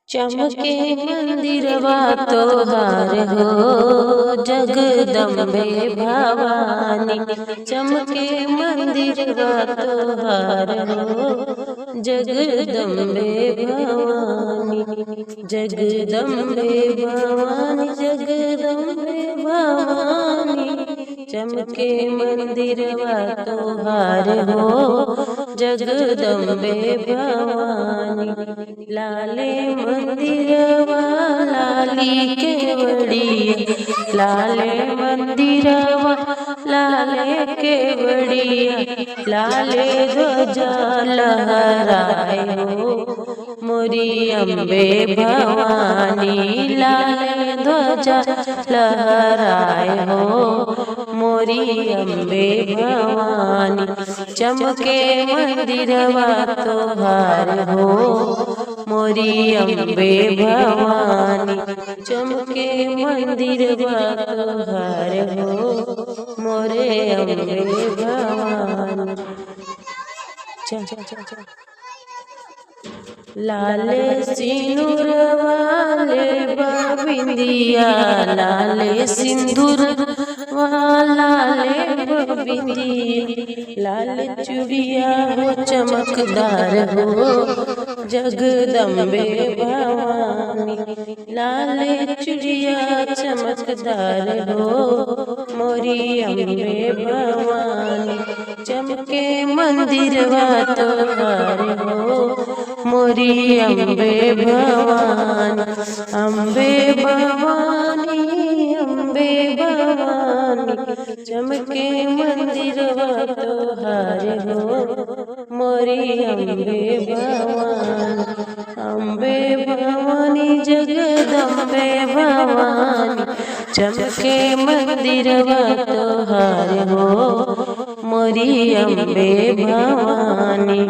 चमके मंदिरवा तोहार हो जगदम्बे भवानी। चमके मंदिरवा तोहार हो जगदम्बे भवानी। जगदम्बे भवानी जगदम्बे भवानी। चमके मंदिरवा तोहार हो जगदम्बे भवानी। लाले मंदिरवा लाली केवड़िया। लाले मंदिरवा लाले केवड़िया। लाले ध्वजा लहराए हो मोरी अम्बे भवानी। लाले ध्वजा लहराए हो मोरी अम्बे भवानी। चमके मंदिरवा तोहार हो मोरी अम्बे भवानी। चमके मंदिरवा तोहार हो मोरे अम्बे भवानी। लाले सिंदूर वाले बबिंदिया। लाले सिंदूर लाले बबिंदिया। लाले चूड़िया हो चमकदार हो जगदम्बे भवानी। लाले चूड़िया चमकदार हो मोरी अम्बे भवानी। चमके मंदिरवा तोहार हो मोरी अम्बे भवानी। अम्बे भवानी अम्बे भवानी। चमके मंदिरवा तोहार हो मोरी अम्बे भवानी। अम्बे भवानी जगदम्बे भवानी। चमके मंदिरवा तोहार हो मोरी अम्बे भवानी।